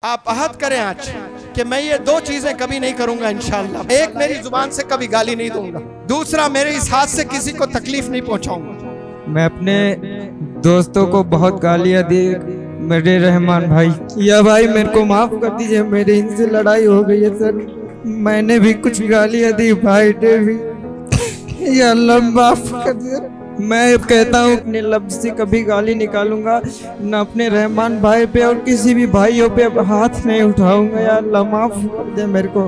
आप अहद करें आज कि मैं ये दो चीजें कभी नहीं करूंगा इंशाअल्लाह। एक, मेरी जुबान से कभी गाली नहीं दूंगा। दूसरा, मेरे इस हाथ से किसी को तकलीफ नहीं पहुंचाऊंगा। मैं अपने दोस्तों को बहुत गालियां दी, मेरे रहमान भाई, या भाई मेरे को माफ कर दीजिए, मेरे इनसे लड़ाई हो गई है सर। मैंने भी कुछ गालियां दी, भाई ने भी, या अल्लाह माफ कर दीजिए। मैं कहता हूँ अपने लफ्ज से कभी गाली निकालूंगा न, अपने रहमान भाई पे और किसी भी भाइयों पे हाथ नहीं उठाऊंगा। या अल्लाह माफ कर दे मेरे को।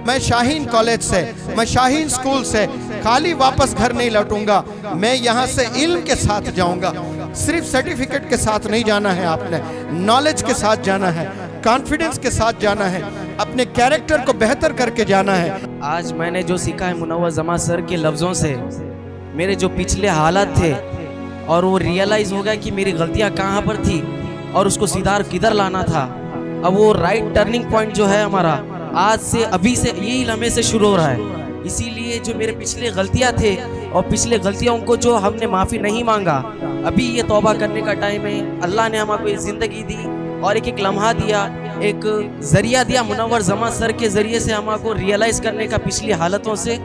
मैं शाहीन कॉलेज से, मैं शाहीन स्कूल से खाली वापस घर नहीं लौटूंगा। मैं यहाँ से इल्म के साथ जाऊंगा। सिर्फ सर्टिफिकेट के साथ नहीं जाना है, आपने नॉलेज के साथ जाना है, कॉन्फिडेंस के साथ जाना है, अपने कैरेक्टर को बेहतर करके जाना है। आज मैंने जो सीखा है मुनव्वर जमा सर के लफ्ज़ों से, मेरे जो पिछले हालात थे और वो रियलाइज़ हो गया कि मेरी गलतियाँ कहाँ पर थी और उसको सीधा किधर लाना था। अब वो राइट टर्निंग पॉइंट जो है हमारा, आज से अभी से यही लम्हे से शुरू हो रहा है। इसीलिए जो मेरे पिछले गलतियाँ थे और पिछले गलतियों को जो हमने माफ़ी नहीं मांगा, अभी ये तौबा करने का टाइम है। अल्लाह ने हमको ये ज़िंदगी दी और एक एक लम्हा दिया, एक ज़रिया दिया मुनव्वर जमा सर के ज़रिए से हमको रियलाइज़ करने का पिछली हालतों से,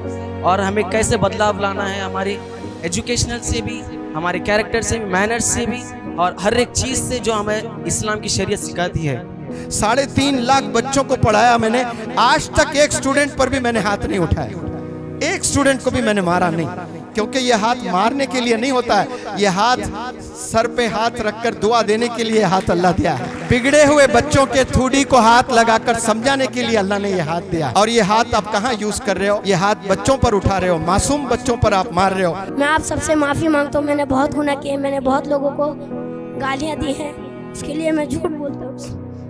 और हमें कैसे बदलाव लाना है हमारे एजुकेशनल से भी, हमारे कैरेक्टर से भी, मैनर्स से भी, और हर एक चीज़ से जो हमें इस्लाम की शरीयत सिखाती है। 3.5 लाख बच्चों को पढ़ाया मैंने, आज तक एक स्टूडेंट पर भी मैंने हाथ नहीं उठाया, एक स्टूडेंट को भी मैंने मारा नहीं, क्योंकि ये हाथ मारने के लिए नहीं होता है। ये हाथ सर पे हाथ रखकर दुआ देने के लिए हाथ अल्लाह दिया है। बिगड़े हुए बच्चों के थूडी को हाथ लगाकर समझाने के लिए अल्लाह ने ये हाथ दिया। और ये हाथ आप कहाँ यूज कर रहे हो? ये हाथ बच्चों पर उठा रहे हो, मासूम बच्चों पर आप मार रहे हो। मैं आप सबसे माफी मांगता हूँ, मैंने बहुत गुनाह किए, मैंने बहुत लोगों को गालियाँ दी हैं, उसके लिए मैं झूठ बोलता हूँ,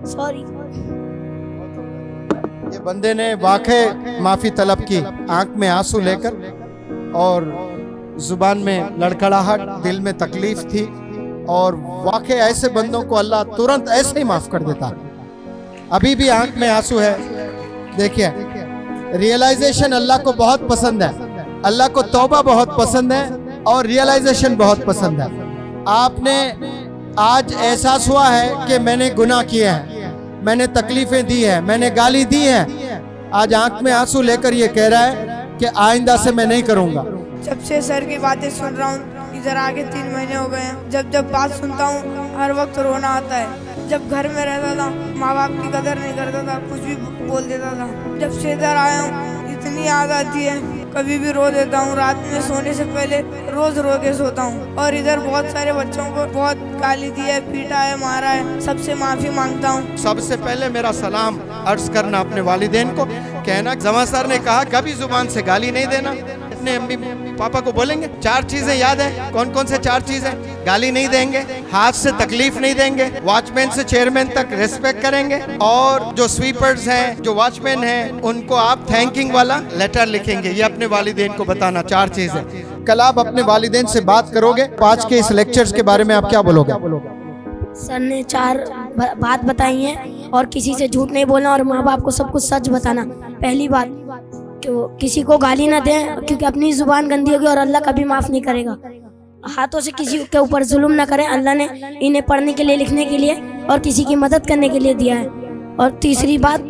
सॉरी। ये बंदे ने वाकई माफी तलब की, आंख में आंसू लेकर, और जुबान में लड़खड़ाहट, दिल में तकलीफ थी, और वाकई ऐसे बंदों को अल्लाह तुरंत ऐसे ही माफ कर देता। अभी भी आंख में आंसू है। देखिए, रियलाइजेशन अल्लाह को बहुत पसंद है, अल्लाह को तौबा बहुत पसंद है और रियलाइजेशन बहुत पसंद है। आपने आज एहसास हुआ है कि मैंने गुनाह किए हैं, मैंने तकलीफें दी है, मैंने गाली दी है। आज आंख में आंसू लेकर ये कह रहा है कि आइंदा से मैं नहीं करूंगा। जब से सर की बातें सुन रहा हूँ, इधर आके 3 महीने हो गए हैं, जब बात सुनता हूँ हर वक्त रोना आता है। जब घर में रहता था, माँ बाप की कदर नहीं करता था, कुछ भी बोल देता था। जब से इधर आया हूँ, इतनी याद आती है, कभी भी रो देता हूँ। रात में सोने से पहले रोज रो के सोता हूँ। और इधर बहुत सारे बच्चों को बहुत गाली दी है, पीटा है, मारा है, सबसे माफी मांगता हूँ। सबसे पहले मेरा सलाम अर्ज करना अपने वालिदैन को, कहना जमा सर ने कहा कभी जुबान से गाली नहीं देना। अपने अम्मी पापा को बोलेंगे 4 चीजें याद है। कौन कौन से 4 चीजें? गाली नहीं देंगे, हाथ से तकलीफ नहीं देंगे, वॉचमैन से चेयरमैन तक रिस्पेक्ट करेंगे, और जो स्वीपर्स हैं, जो वॉचमैन हैं, उनको आप थैंकिंग वाला लेटर लिखेंगे। ये अपने वालिदैन को बताना, 4 चीजें। कल आप अपने वालिदैन से बात करोगे, 5 के इस लेक्चर्स के बारे में आप क्या बोलोगे? सर ने 4 बात बताई है, और किसी से झूठ नहीं बोलना, और माँ बाप को सब कुछ सच बताना। पहली बात, तो किसी को गाली ना दें, क्योंकि अपनी जुबान गंदी होगी और अल्लाह कभी माफ नहीं करेगा। हाथों से किसी के ऊपर जुल्म ना करें, अल्लाह ने इन्हें पढ़ने के लिए, लिखने के लिए और किसी की मदद करने के लिए दिया है। और तीसरी बात,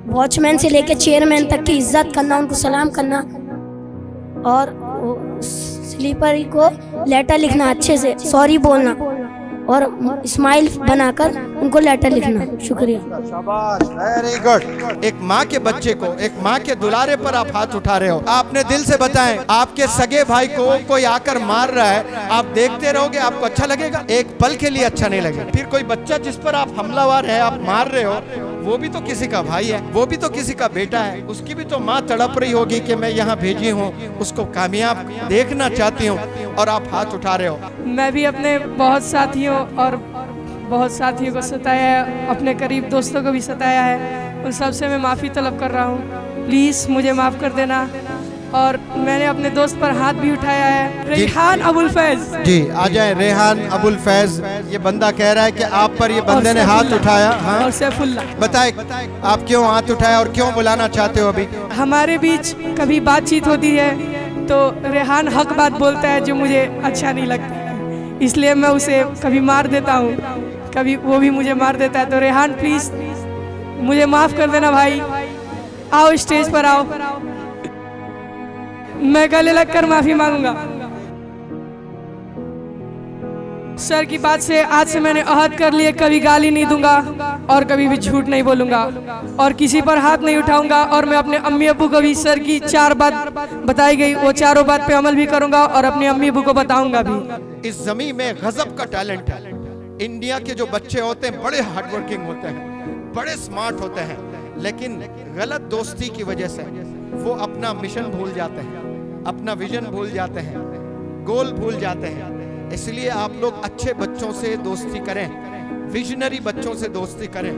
वॉचमैन से लेकर चेयरमैन तक की इज्जत करना, उनको सलाम करना, और स्लीपर को लेटर लिखना, अच्छे से सॉरी बोलना और स्माइल बनाकर उनको लेटर लिखना। शुक्रिया। शाबाश, वेरी गुड। एक माँ के बच्चे को, एक माँ के दुलारे पर आप हाथ उठा रहे हो। आपने दिल से बताएं, आपके सगे भाई को कोई आकर मार रहा है, आप देखते रहोगे, आपको अच्छा लगेगा? एक पल के लिए अच्छा नहीं लगेगा। फिर कोई बच्चा जिस पर आप हमलावर है, आप मार रहे हो, वो भी तो किसी का भाई है, वो भी तो किसी का बेटा है, उसकी भी तो माँ तड़प रही होगी कि मैं यहाँ भेजी हूँ, उसको कामयाब देखना चाहती हूँ, और आप हाथ उठा रहे हो। मैं भी अपने बहुत साथियों और बहुत साथियों को सताया है, अपने करीब दोस्तों को भी सताया है, उन सबसे मैं माफ़ी तलब कर रहा हूँ। प्लीज़ मुझे माफ़ कर देना। और मैंने अपने दोस्त पर हाथ भी उठाया है, रेहान अबुल फैज जी। आ जाए रेहान अबुल फैज। ये बंदा कह रहा है कि आप पर ये बंदे ने हाथ उठाया। हाँ, और सैफुल्ला, बताए आप क्यों हाथ उठाया और क्यों बुलाना चाहते हो? अभी हमारे बीच कभी बातचीत होती है तो रेहान हक बात बोलता है जो मुझे अच्छा नहीं लगता, इसलिए मैं उसे कभी मार देता हूँ, कभी वो भी मुझे मार देता है। तो रेहान प्लीज़ मुझे माफ कर देना भाई। आओ स्टेज पर आओ, मैं गले लगकर माफी मांगूंगा। सर की बात से आज से मैंने अहद कर लिए, कभी गाली नहीं दूंगा और कभी भी झूठ नहीं बोलूंगा और किसी पर हाथ नहीं उठाऊंगा। और मैं अपने अम्मी अब्बू को भी सर की 4 बात बताई गई, वो चारों बात पे अमल भी करूंगा और अपने अम्मी अब्बू को बताऊंगा भी। इस जमीन में गजब का टैलेंट है। इंडिया के जो बच्चे होते हैं बड़े हार्डवर्किंग होते हैं, बड़े स्मार्ट होते हैं, लेकिन गलत दोस्ती की वजह से वो अपना मिशन भूल जाते हैं, अपना विजन भूल जाते हैं, गोल भूल जाते हैं। इसलिए आप लोग अच्छे बच्चों से दोस्ती करें, विजनरी बच्चों से दोस्ती करें।